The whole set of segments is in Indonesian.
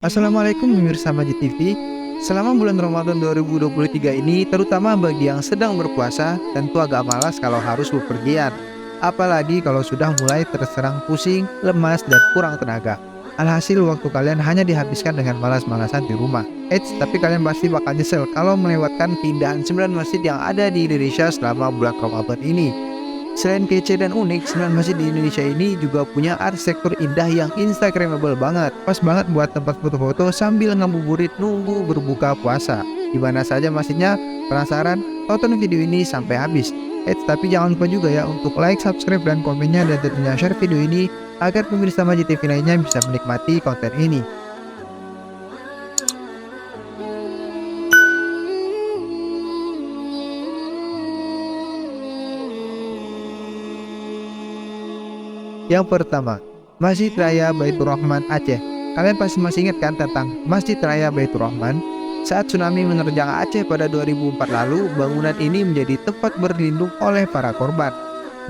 Assalamualaikum pemirsa Majid TV. Selama bulan Ramadan 2023 ini, terutama bagi yang sedang berpuasa, tentu agak malas kalau harus bepergian. Apalagi kalau sudah mulai terserang pusing, lemas, dan kurang tenaga. Alhasil waktu kalian hanya dihabiskan dengan malas-malasan di rumah. Tapi kalian pasti bakal nyesel kalau melewatkan keindahan 9 masjid yang ada di Indonesia selama bulan Ramadan ini. Selain kece dan unik, 9 masjid di Indonesia ini juga punya arsitektur indah yang instagramable banget. Pas banget buat tempat foto-foto sambil ngabuburit nunggu berbuka puasa. Gimana saja masjidnya? Penasaran? Tonton video ini sampai habis. Tapi jangan lupa juga ya untuk like, subscribe, dan komennya, dan tentunya share video ini agar pemirsa Majid TV lainnya bisa menikmati konten ini. Yang pertama, Masjid Raya Baitur Rahman Aceh. Kalian pasti masih ingat kan tentang Masjid Raya Baitur Rahman? Saat tsunami menerjang Aceh pada 2004 lalu, bangunan ini menjadi tempat berlindung oleh para korban.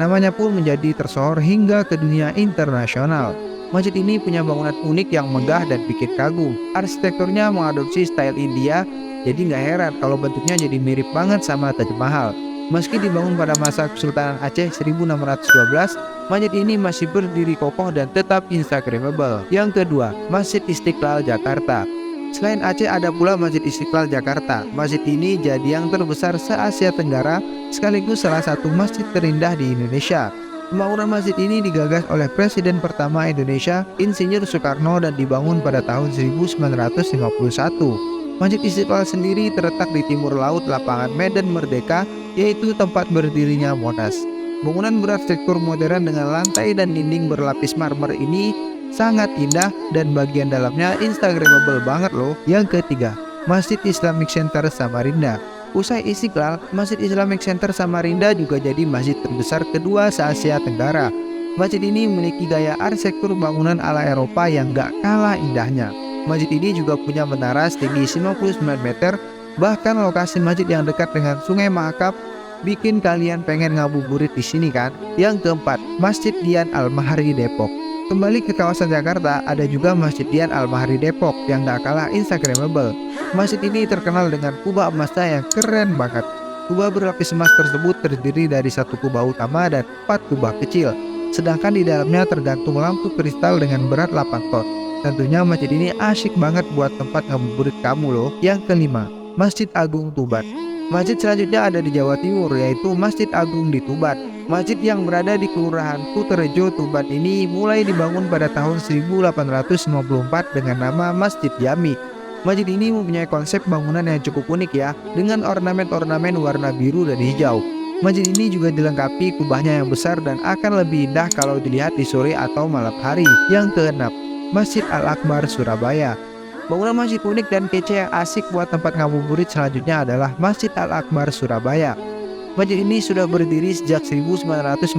Namanya pun menjadi tersohor hingga ke dunia internasional. Masjid ini punya bangunan unik yang megah dan bikin kagum. Arsitekturnya mengadopsi style India, jadi nggak heran kalau bentuknya jadi mirip banget sama Taj Mahal. Meski dibangun pada masa Kesultanan Aceh 1612, masjid ini masih berdiri kokoh dan tetap instagramable. Yang kedua, Masjid Istiqlal Jakarta. Selain Aceh ada pula Masjid Istiqlal Jakarta. Masjid ini jadi yang terbesar se-Asia Tenggara sekaligus salah satu masjid terindah di Indonesia. Pembangunan masjid ini digagas oleh Presiden pertama Indonesia, Insinyur Soekarno, dan dibangun pada tahun 1951. Masjid Istiqlal sendiri terletak di timur laut lapangan Medan Merdeka, yaitu tempat berdirinya Monas. Bangunan berarsitektur modern dengan lantai dan dinding berlapis marmer ini sangat indah dan bagian dalamnya instagramable banget loh. Yang ketiga, Masjid Islamic Center Samarinda. Usai Istiqlal, Masjid Islamic Center Samarinda juga jadi masjid terbesar kedua se-Asia Tenggara. Masjid ini memiliki gaya arsitektur bangunan ala Eropa yang gak kalah indahnya. Masjid ini juga punya menara setinggi 59 meter, bahkan lokasi masjid yang dekat dengan Sungai Mahakam bikin kalian pengen ngabuburit di sini kan? Yang keempat, Masjid Dian Al-Mahri Depok. Kembali ke kawasan Jakarta, ada juga Masjid Dian Al-Mahri Depok yang gak kalah instagramable. Masjid ini terkenal dengan kubah emasnya yang keren banget. Kubah berlapis emas tersebut terdiri dari satu kubah utama dan 4 kubah kecil. Sedangkan di dalamnya tergantung lampu kristal dengan berat 8 ton. Tentunya masjid ini asyik banget buat tempat ngabuburit kamu loh. Yang kelima, Masjid Agung Tuban. Masjid selanjutnya ada di Jawa Timur, yaitu Masjid Agung di Tuban. Masjid yang berada di Kelurahan Kuterejo, Tuban ini mulai dibangun pada tahun 1854 dengan nama Masjid Jami. Masjid ini mempunyai konsep bangunan yang cukup unik ya, dengan ornamen-ornamen warna biru dan hijau. Masjid ini juga dilengkapi kubahnya yang besar dan akan lebih indah kalau dilihat di sore atau malam hari. Yang keenam, Masjid Al-Akbar Surabaya. Bangunan masjid unik dan kece yang asik buat tempat ngabuburit selanjutnya adalah Masjid Al-Akbar Surabaya. Masjid ini sudah berdiri sejak 1955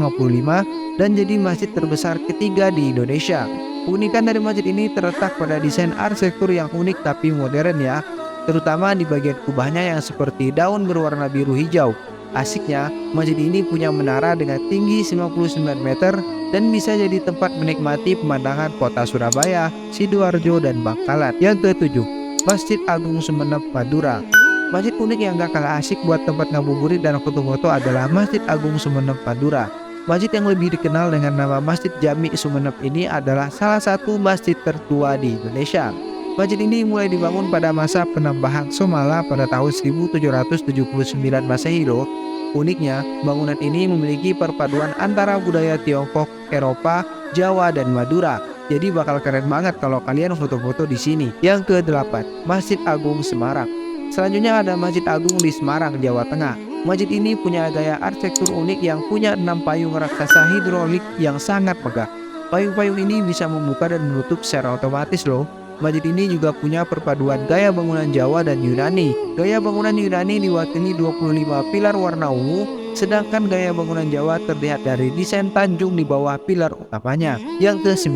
dan jadi masjid terbesar ketiga di Indonesia. Keunikan dari masjid ini terletak pada desain arsitektur yang unik tapi modern ya, terutama di bagian kubahnya yang seperti daun berwarna biru hijau. Asiknya, masjid ini punya menara dengan tinggi 99 meter dan bisa jadi tempat menikmati pemandangan kota Surabaya, Sidoarjo, dan Bangkalan. Yang ketujuh, Masjid Agung Sumeneb Madura. Masjid unik yang gak kalah asik buat tempat ngabuburit dan foto-foto adalah Masjid Agung Sumeneb Madura. Masjid yang lebih dikenal dengan nama Masjid Jami Sumeneb ini adalah salah satu masjid tertua di Indonesia. Masjid ini mulai dibangun pada masa penambahan Somala pada tahun 1779 Masehi loh. Uniknya, bangunan ini memiliki perpaduan antara budaya Tiongkok, Eropa, Jawa, dan Madura. Jadi bakal keren banget kalau kalian foto-foto di sini. Yang kedelapan, Masjid Agung Semarang. Selanjutnya ada Masjid Agung di Semarang, Jawa Tengah. Masjid ini punya gaya arsitektur unik yang punya 6 payung raksasa hidrolik yang sangat megah. Payung-payung ini bisa membuka dan menutup secara otomatis loh. Masjid ini juga punya perpaduan gaya bangunan Jawa dan Yunani. Gaya bangunan Yunani diwakili 25 pilar warna ungu, sedangkan gaya bangunan Jawa terlihat dari desain tanjung di bawah pilar utamanya. Yang ke-9,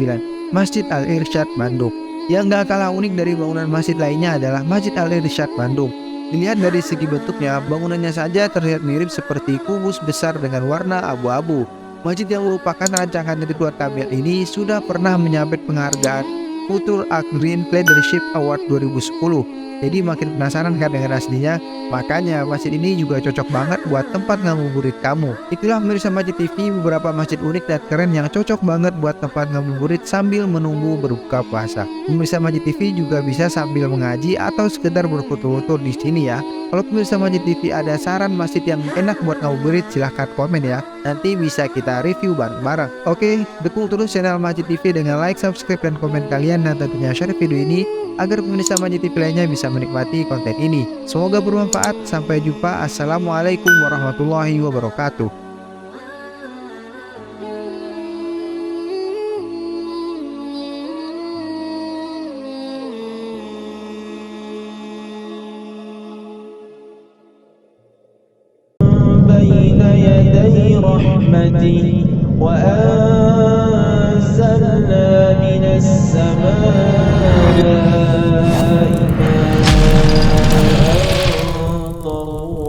Masjid Al-Irsyad Bandung. Yang gak kalah unik dari bangunan masjid lainnya adalah Masjid Al-Irsyad Bandung. Dilihat dari segi bentuknya, bangunannya saja terlihat mirip seperti kubus besar dengan warna abu-abu. Masjid yang merupakan rancangan Ridwan Kamil ini sudah pernah menyabet penghargaan Future Art Green Leadership Award 2010. Jadi makin penasaran kan dengan aslinya? Makanya masjid ini juga cocok banget buat tempat ngabuburit kamu. Itulah pemirsa Masjid TV, beberapa masjid unik dan keren yang cocok banget buat tempat ngabuburit sambil menunggu berbuka puasa. Pemirsa Masjid TV juga bisa sambil mengaji atau sekedar berfoto-foto di sini ya. Kalau pemirsa Masjid TV ada saran masjid yang enak buat ngabuburit, silahkan komen ya. Nanti bisa kita review bareng-bareng. Oke, dukung terus channel Masjid TV dengan like, subscribe, dan komen kalian, dan tentunya share video ini agar pemirsa Masjid TV lainnya bisa menikmati konten ini. Semoga bermanfaat. Sampai jumpa. Assalamualaikum warahmatullahi wabarakatuh. بين يدي رحمته وأنزلنا من السماء ماء طهورا